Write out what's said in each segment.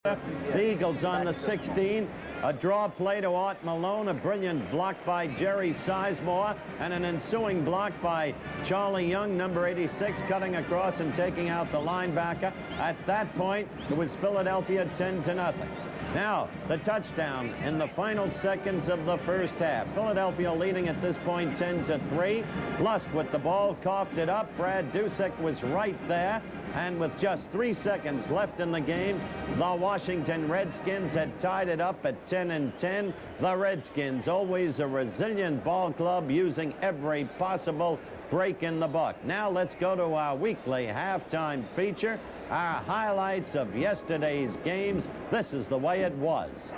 The Eagles on the 16. A draw play to Art Malone, a brilliant block by Jerry Sizemore, and an ensuing block by Charlie Young, number 86, cutting across and taking out the linebacker. At that point, it was Philadelphia 10-0. Now, the touchdown in the final seconds of the first half. Philadelphia leading at this point 10-3. Lusk with the ball, coughed it up. Brad Dusek was right there. And with just 3 seconds left in the game, the Washington Redskins had tied it up at 10-10. The Redskins, always a resilient ball club, using every possible break in the buck. Now let's go to our weekly halftime feature, our highlights of yesterday's games. This is the way it was.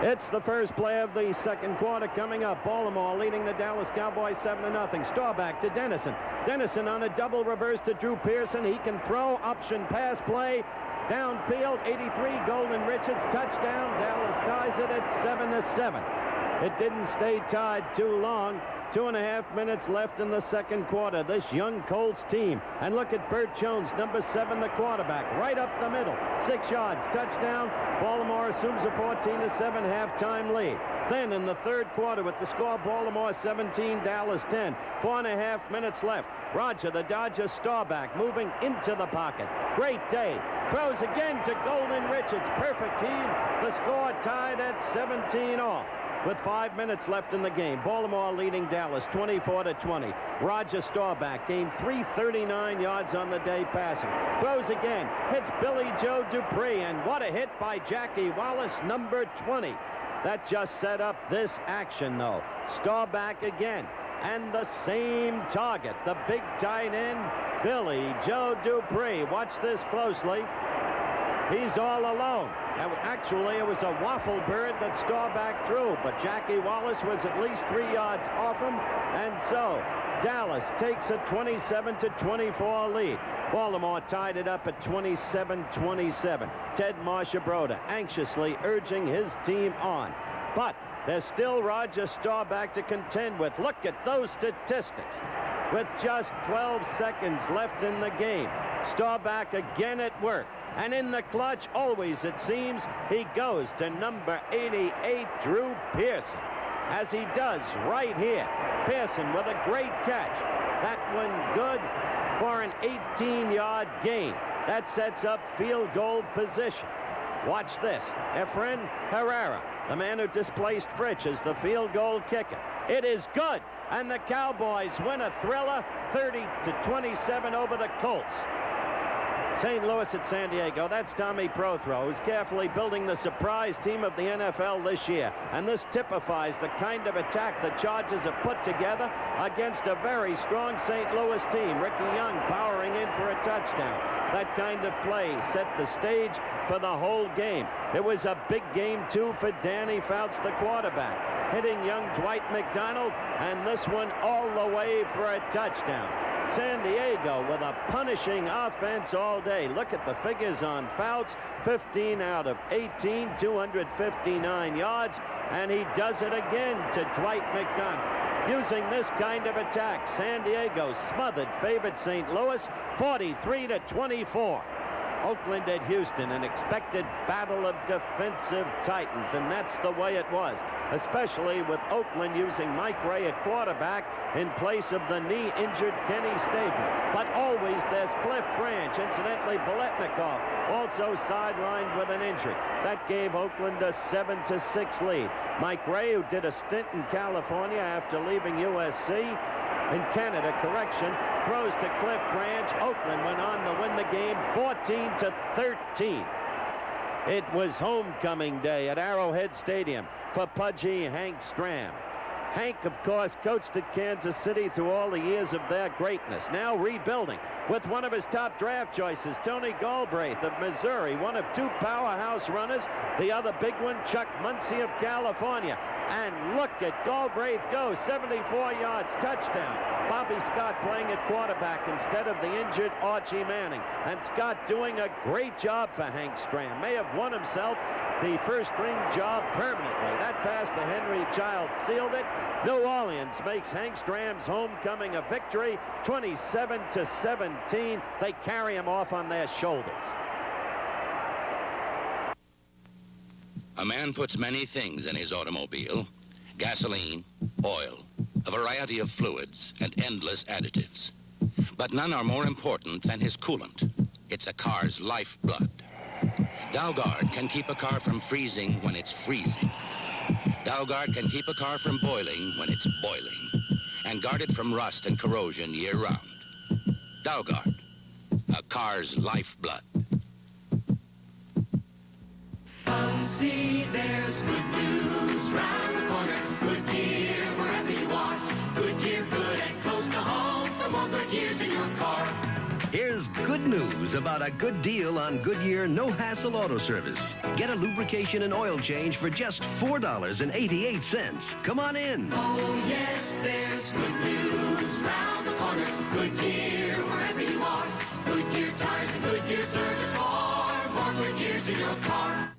It's the first play of the second quarter coming up. Baltimore leading the Dallas Cowboys 7-0. Staubach to Dennison. Dennison on a double reverse to Drew Pearson. He can throw. Option pass play. Downfield, 83. Golden Richards touchdown. Dallas ties it at 7-7. It didn't stay tied too long. 2.5 minutes left in the second quarter. This young Colts team. And look at Bert Jones, number 7, the quarterback. Right up the middle. 6 yards. Touchdown. Baltimore assumes a 14-7 halftime lead. Then in the third quarter with the score Baltimore 17, Dallas 10. 4.5 minutes left. Roger, the Dodger Staubach, moving into the pocket. Great day. Throws again to Golden Richards. Perfect team. The score tied at 17 all. With 5 minutes left in the game, Baltimore leading Dallas 24-20. Roger Staubach gained 339 yards on the day passing. Throws again, hits Billy Joe Dupree, and what a hit by Jackie Wallace, number 20. That just set up this action, though. Staubach again, and the same target, the big tight end, Billy Joe Dupree. Watch this closely. He's all alone. Actually, it was a waffle bird that Staubach threw, but Jackie Wallace was at least 3 yards off him, and so Dallas takes a 27-24 lead. Baltimore tied it up at 27-27. Ted Marcia-Broda anxiously urging his team on, but there's still Roger Staubach to contend with. Look at those statistics. With just 12 seconds left in the game, Staubach again at work. And in the clutch, always it seems, he goes to number 88, Drew Pearson, as he does right here. Pearson with a great catch. That one good for an 18-yard gain. That sets up field goal position. Watch this. Efren Herrera, the man who displaced Fritsch, is the field goal kicker. It is good, and the Cowboys win a thriller, 30-27 over the Colts. St. Louis at San Diego. That's Tommy Prothro, who's carefully building the surprise team of the NFL this year. And this typifies the kind of attack the Chargers have put together against a very strong St. Louis team. Ricky Young powering in for a touchdown. That kind of play set the stage for the whole game. It was a big game, too, for Danny Fouts, the quarterback, hitting young Dwight McDonald, and this one all the way for a touchdown. San Diego with a punishing offense all day. Look at the figures on Fouts. 15 out of 18, 259 yards, and he does it again to Dwight McDonald. Using this kind of attack, San Diego smothered favorite St. Louis 43-24. Oakland at Houston, an expected battle of defensive titans, and that's the way it was, especially with Oakland using Mike Ray at quarterback in place of the knee-injured Kenny Stabler. But always there's Cliff Branch, incidentally Biletnikoff, also sidelined with an injury. That gave Oakland a 7-6 lead. Mike Ray, who did a stint in California after leaving USC, in Canada, throws to Cliff Branch. Oakland went on to win the game 14-13. It was homecoming day at Arrowhead Stadium for pudgy Hank Stram. Hank, of course, coached at Kansas City through all the years of their greatness. Now rebuilding with one of his top draft choices, Tony Galbraith of Missouri, one of 2 powerhouse runners. The other big one, Chuck Muncie of California. And look at Galbraith go, 74 yards, touchdown. Bobby Scott playing at quarterback instead of the injured Archie Manning. And Scott doing a great job for Hank Stram. May have won himself the first-string job permanently. That pass to Henry Childs sealed it. New Orleans makes Hank Stram's homecoming a victory, 27-17. They carry him off on their shoulders. A man puts many things in his automobile: gasoline, oil, a variety of fluids, and endless additives. But none are more important than his coolant. It's a car's lifeblood. Dalgard can keep a car from freezing when it's freezing. Dalgard can keep a car from boiling when it's boiling, and guard it from rust and corrosion year-round. Dalgard, a car's lifeblood. Come see, there's good news round the corner. Good gear wherever you are. Good gear, good and close to home. For more good years in your car. Here's good news about a good deal on Goodyear no-hassle auto service. Get a lubrication and oil change for just $4.88. Come on in. Oh, yes, there's good news round the corner. Good gear wherever you are. Good gear tires and good gear service for more good years in your car.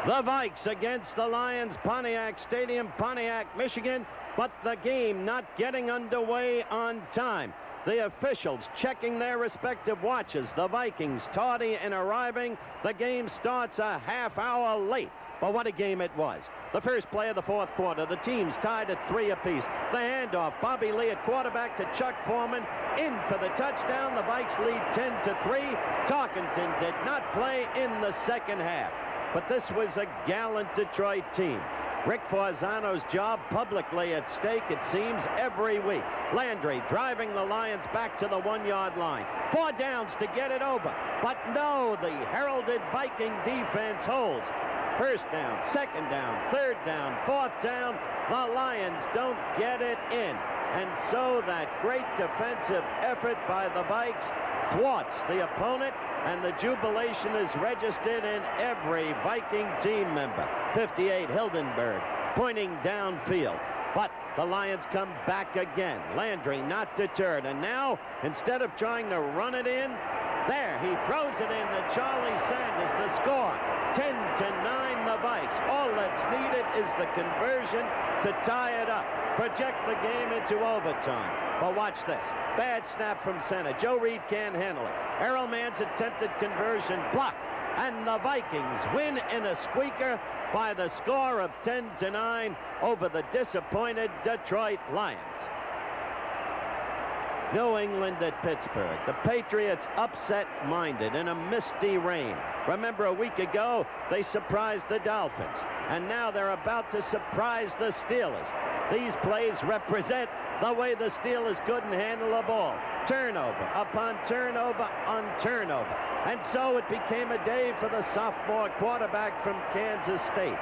The Vikes against the Lions, Pontiac Stadium, Pontiac, Michigan, but the game not getting underway on time. The officials checking their respective watches. The Vikings tardy in arriving. The game starts a half hour late. But what a game it was. The first play of the fourth quarter. The teams tied at 3 apiece. The handoff. Bobby Lee at quarterback to Chuck Foreman. In for the touchdown. The Vikes lead 10-3. Tarkenton did not play in the second half. But this was a gallant Detroit team. Rick Forzano's job publicly at stake, it seems, every week. Landry driving the Lions back to the 1-yard line. 4 downs to get it over. But no, the heralded Viking defense holds. First down, second down, third down, fourth down. The Lions don't get it in. And so that great defensive effort by the Vikes thwarts the opponent, and the jubilation is registered in every Viking team member. 58, Hildenberg, pointing downfield. But the Lions come back again. Landry not deterred. And now, instead of trying to run it in, there, he throws it in to Charlie Sanders. The score, 10-9 the Vikes. All that's needed is the conversion to tie it up. Project the game into overtime. But watch this. Bad snap from center. Joe Reed can't handle it. Errol Mann's attempted conversion blocked. And the Vikings win in a squeaker by the score of 10-9 over the disappointed Detroit Lions. New England at Pittsburgh. The Patriots upset-minded in a misty rain. Remember, a week ago, they surprised the Dolphins. And now they're about to surprise the Steelers. These plays represent the way the Steelers couldn't handle the ball. Turnover upon turnover on turnover. And so it became a day for the sophomore quarterback from Kansas State,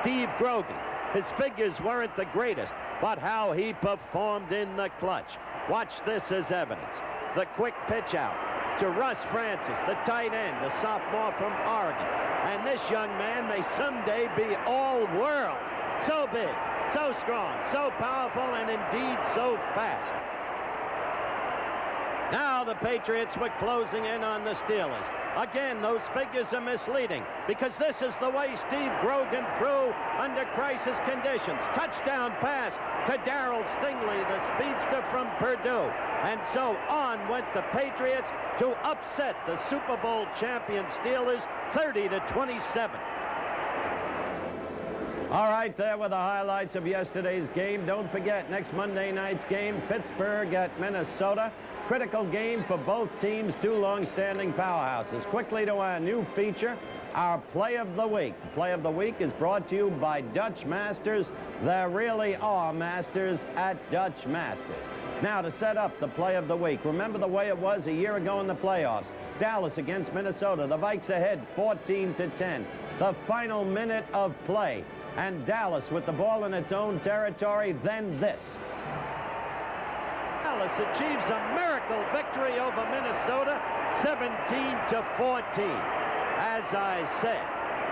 Steve Grogan. His figures weren't the greatest, but how he performed in the clutch. Watch this as evidence. The quick pitch out to Russ Francis, the tight end, a sophomore from Oregon. And this young man may someday be all-world. So big, so strong, so powerful, and indeed so fast. Now the Patriots were closing in on the Steelers. Again, those figures are misleading because this is the way Steve Grogan threw under crisis conditions. Touchdown pass to Darryl Stingley, the speedster from Purdue. And so on went the Patriots to upset the Super Bowl champion Steelers 30-27. All right, there were the highlights of yesterday's game. Don't forget, next Monday night's game, Pittsburgh at Minnesota. Critical game for both teams, two long-standing powerhouses. Quickly to our new feature, our Play of the Week. The Play of the Week is brought to you by Dutch Masters. There really are masters at Dutch Masters. Now, to set up the Play of the Week, remember the way it was a year ago in the playoffs. Dallas against Minnesota. The Vikes ahead 14-10. The final minute of play. And Dallas with the ball in its own territory, then this. Dallas achieves a miracle victory over Minnesota, 17-14. As I said,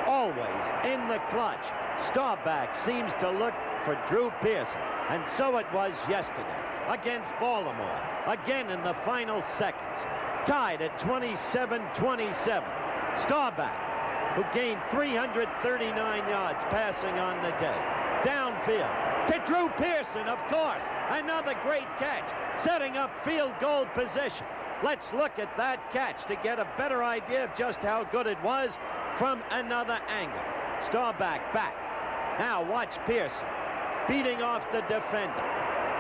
always in the clutch, Staubach seems to look for Drew Pearson, and so it was yesterday against Baltimore, again in the final seconds, tied at 27-27. Staubach, who gained 339 yards passing on the day, downfield to Drew Pearson, of course. Another great catch, setting up field goal position. Let's look at that catch to get a better idea of just how good it was from another angle. Staubach back. Now watch Pearson beating off the defender.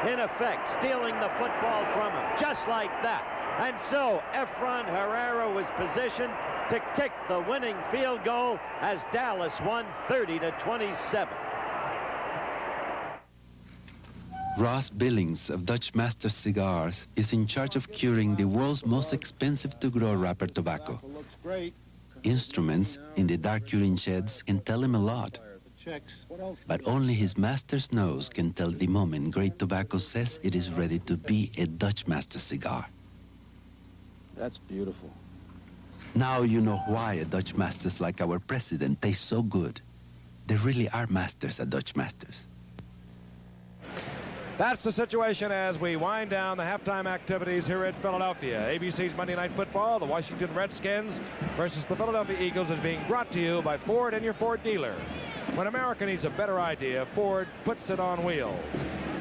In effect, stealing the football from him, just like that. And so Efrain Herrera was positioned to kick the winning field goal as Dallas won 30-27. Ross Billings of Dutch Master Cigars is in charge of curing the world's most expensive to-grow wrapper tobacco. Instruments in the dark curing sheds can tell him a lot, but only his master's nose can tell the moment great tobacco says it is ready to be a Dutch Master cigar. That's beautiful. Now you know why a Dutch Masters like our president taste so good. They really are masters at Dutch Masters. That's the situation as we wind down the halftime activities here at Philadelphia. ABC's Monday Night Football, the Washington Redskins versus the Philadelphia Eagles, is being brought to you by Ford and your Ford dealer. When America needs a better idea, Ford puts it on wheels.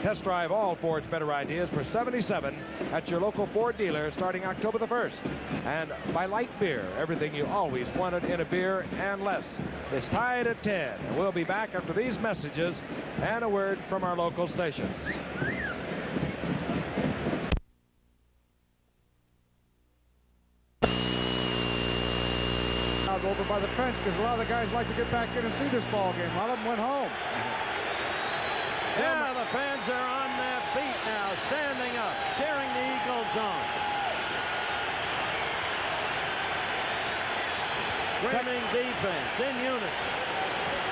Test drive all Ford's better ideas for $77 at your local Ford dealer starting October the 1st. And by Light Beer, everything you always wanted in a beer and less. It's tied at 10. We'll be back after these messages and a word from our local stations. Over by the fence because a lot of the guys like to get back in and see this ball game. A lot of them went home. Yeah, the fans are on their feet now, standing up, cheering the Eagles on. Screaming defense in unison.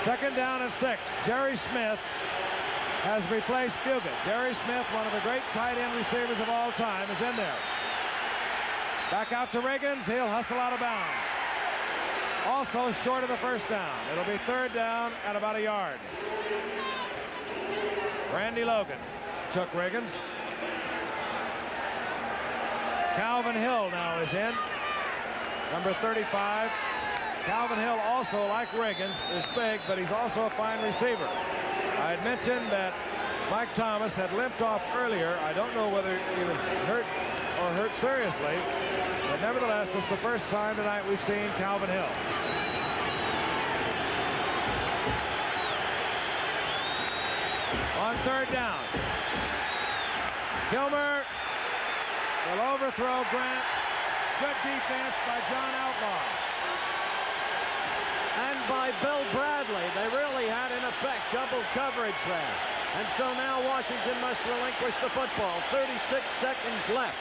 Second down and 6. Jerry Smith has replaced Fugit. Jerry Smith, one of the great tight end receivers of all time, is in there. Back out to Riggins. He'll hustle out of bounds. Also short of the first down. It'll be third down at about a yard. Randy Logan took Riggins. Calvin Hill now is in. Number 35. Calvin Hill also, like Riggins, is big, but he's also a fine receiver. I had mentioned that Mike Thomas had limped off earlier. I don't know whether he was hurt or hurt seriously. But nevertheless, it's the first time tonight we've seen Calvin Hill. On third down, Kilmer will overthrow Grant. Good defense by John Outlaw. And by Bill Bradley. They really had, in effect, double coverage there. And so now Washington must relinquish the football. 36 seconds left.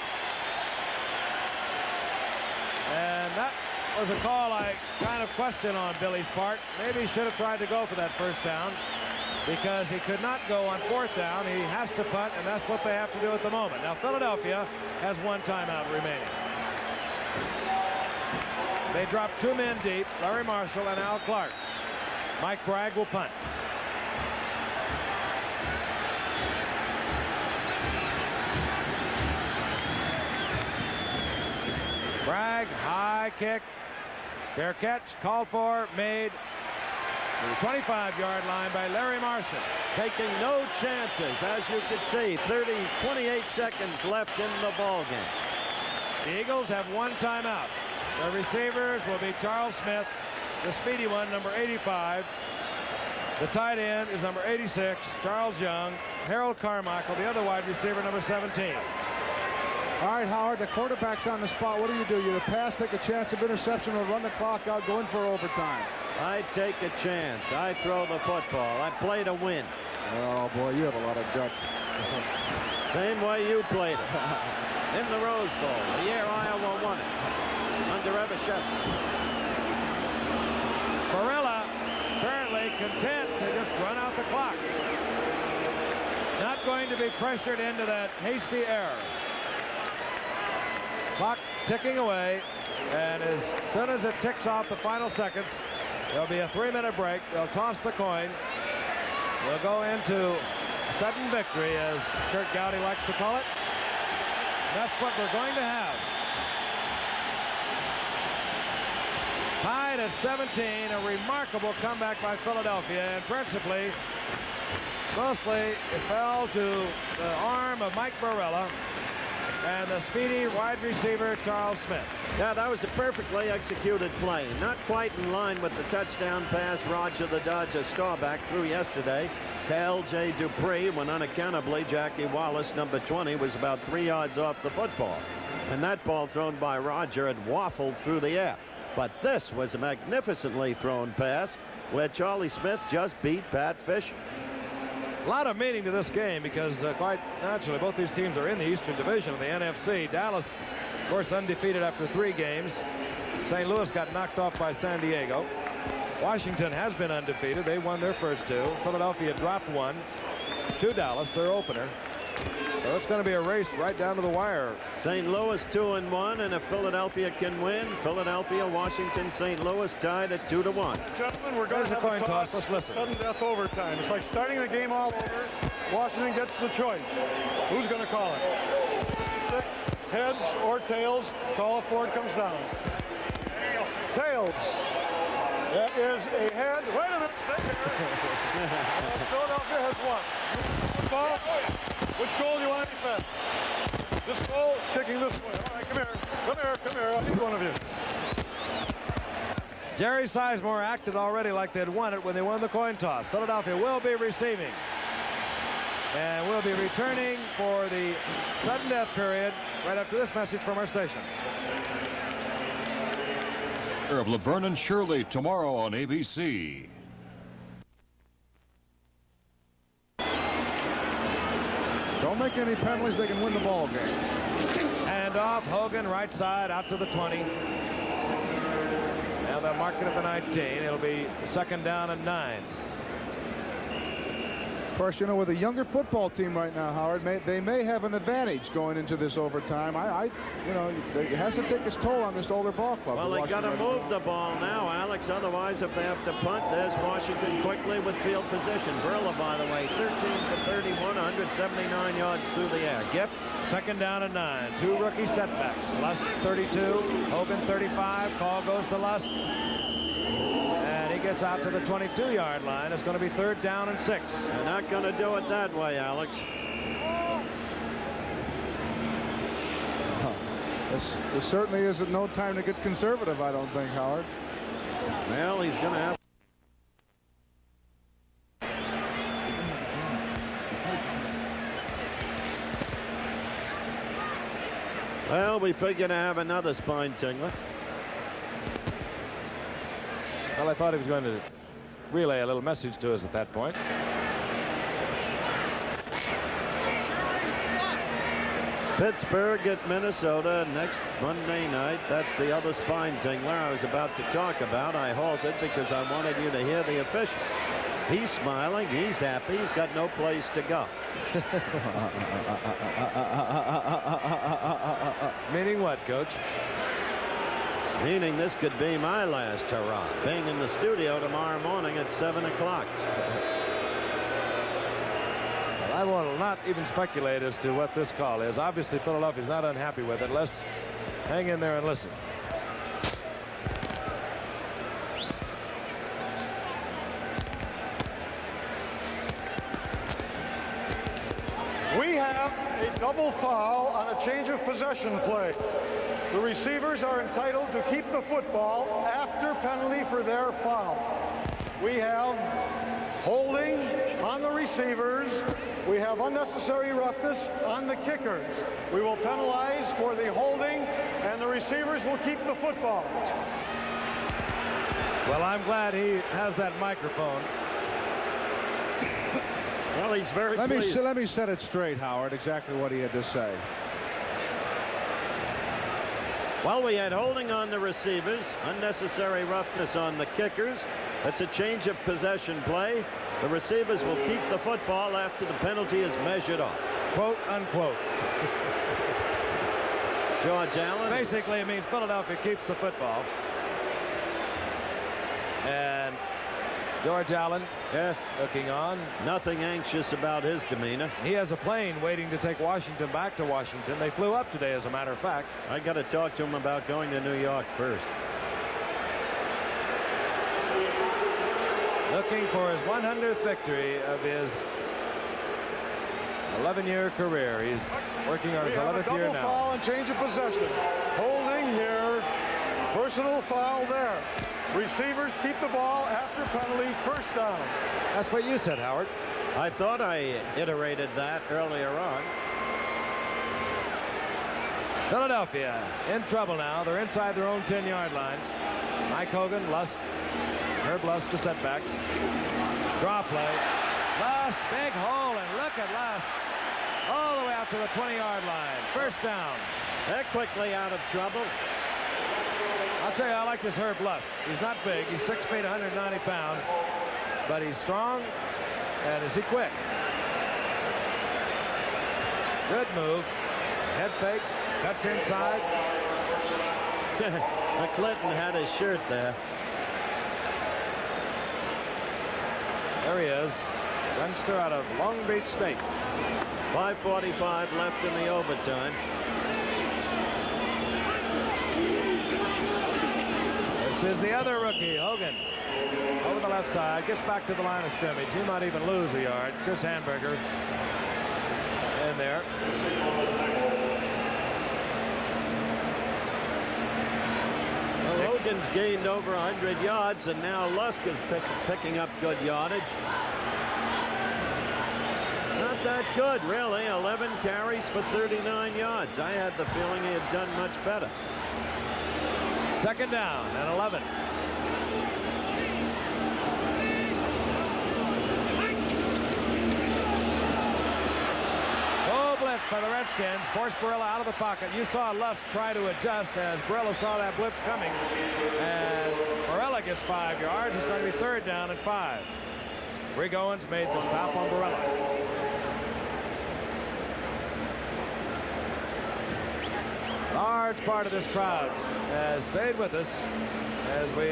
And that was a call I kind of question on Billy's part. Maybe he should have tried to go for that first down because he could not go on fourth down. He has to punt, and that's what they have to do at the moment. Now, Philadelphia has one timeout remaining. They dropped 2 men deep, Larry Marshall and Al Clark. Mike Bragg will punt. Bragg, high kick. Fair catch, called for, made. To the 25-yard line by Larry Marshall. Taking no chances, as you can see. 28 seconds left in the ball game. The Eagles have one timeout. The receivers will be Charles Smith, the speedy one, number 85. The tight end is number 86, Charles Young. Harold Carmichael, the other wide receiver, number 17. All right, Howard, the quarterback's on the spot. What do? You either pass, take a chance of interception, or run the clock out, go in for overtime. I take a chance. I throw the football. I play to win. Oh, boy, you have a lot of guts. Same way you played it. In the Rose Bowl, the year Iowa won it. Under Evashevsky. Barella apparently content to just run out the clock. Not going to be pressured into that hasty error. Clock ticking away, and as soon as it ticks off the final seconds, there'll be a 3-minute break. They'll toss the coin. We'll go into sudden victory, as Kurt Gowdy likes to call it. That's what we're going to have. Tied at 17, a remarkable comeback by Philadelphia, and principally, mostly, it fell to the arm of Mike Barella. and the speedy wide receiver, Charles Smith. Yeah, that was a perfectly executed play. Not quite in line with the touchdown pass Roger the Dodger Staubach threw yesterday to L.J. Dupree when unaccountably Jackie Wallace, number 20, was about 3 yards off the football. And that ball thrown by Roger had waffled through the air. But this was a magnificently thrown pass where Charlie Smith just beat Pat Fisher. A lot of meaning to this game because quite naturally both these teams are in the Eastern Division of the NFC. Dallas, of course, undefeated after 3 games. St. Louis got knocked off by San Diego. Washington has been undefeated. They won their first 2. Philadelphia dropped 1 to Dallas, their opener. So it's going to be a race right down to the wire. St. Louis 2-1, and if Philadelphia can win, Philadelphia, Washington, St. Louis tied at 2-1. Gentlemen, we're going to have coin toss. Let's listen. Sudden death overtime. It's like starting the game all over. Washington gets the choice. Who's going to call it? 6 heads or tails. Call it before it comes down. Tails. That is a head. Wait a minute. Stay there. Philadelphia has won. Ball. Which goal do you want to defend? This goal, kicking this way. All right, come here. Come here. I need one of you. Jerry Sizemore acted already like they'd won it when they won the coin toss. Philadelphia will be receiving. And we'll be returning for the sudden death period right after this message from our stations. Of Laverne and Shirley tomorrow on ABC. Don't make any penalties. They can win the ball game. And off Hogan, right side, out to the 20. Now they'll mark it at the 19. It'll be 2nd down and 9. Of course, you know, with a younger football team right now, Howard, they may have an advantage going into this overtime. You know, it has to take its toll on this older ball club. Well, they got to move the ball now, Alex. Otherwise, if they have to punt, there's Washington quickly with field position. Burla, by the way, 13 for 31, 179 yards through the air. Gift. 2nd down and 9. 2 rookie setbacks. Lust 32, Hogan 35. Call goes to Lust. And he gets out to the 22-yard line. It's going to be 3rd down and 6. They're not going to do it that way, Alex. This certainly isn't no time to get conservative, I don't think, Howard. Well, he's going to have. Well, we figure to have another spine tingler. Well, I thought he was going to relay a little message to us at that point. Pittsburgh at Minnesota next Monday night. That's the other spine tingler I was about to talk about. I halted because I wanted you to hear the official. He's smiling. He's happy. He's got no place to go. Meaning what, Coach? Meaning this could be my last hurrah, being in the studio tomorrow morning at 7 o'clock. Well, I will not even speculate as to what this call is. Obviously, Philadelphia's not unhappy with it. Let's hang in there and listen. We have a double foul on a change of possession play. The receivers are entitled to keep the football after penalty for their foul. We have holding on the receivers. We have unnecessary roughness on the kickers. We will penalize for the holding, and the receivers will keep the football. Well, I'm glad he has that microphone. Well, he's very pleased. Let me set it straight, Howard, exactly what he had to say. Well, we had holding on the receivers, unnecessary roughness on the kickers. That's a change of possession play. The receivers will keep the football after the penalty is measured off. Quote, unquote. George Allen. Basically, it means Philadelphia keeps the football. And George Allen, yes, looking on. Nothing anxious about his demeanor. He has a plane waiting to take Washington back to Washington. They flew up today, as a matter of fact. I got to talk to him about going to New York first. Looking for his 100th victory of his 11-year career. He's working on his 11th year Double now. foul and change of possession. Holding here. Personal foul there. Receivers keep the ball after penalty. First down. That's what you said, Howard. I thought I iterated that earlier on. Philadelphia in trouble now. They're inside their own 10-yard lines. Mike Hogan, Lusk, Herb Lusk to setbacks. Draw play. Lusk, big hole, and look at Lusk. All the way out to the 20-yard line. First down. They're quickly out of trouble. I'll tell you, I like this Herb Lusk. He's not big. He's 6 feet, 190 pounds. But he's strong, and is he quick? Good move. Head fake. Cuts inside. McClinton had his shirt there. There he is. Youngster out of Long Beach State. 5:45 left in the overtime. This is the other rookie, Hogan. Over the left side. Gets back to the line of scrimmage. He might even lose a yard. Chris Hamburger in there. Well, Hogan's gained over 100 yards, and now Lusk is picking up good yardage. Not that good, really. 11 carries for 39 yards. I had the feeling he had done much better. Second down and 11. Full blitz for the Redskins. Force Barilla out of the pocket. You saw Lusk try to adjust as Barilla saw that blitz coming. And Barilla gets 5 yards. It's going to be third down and 5. Rick Owens made the stop on Barilla. Large part of this crowd has stayed with us as we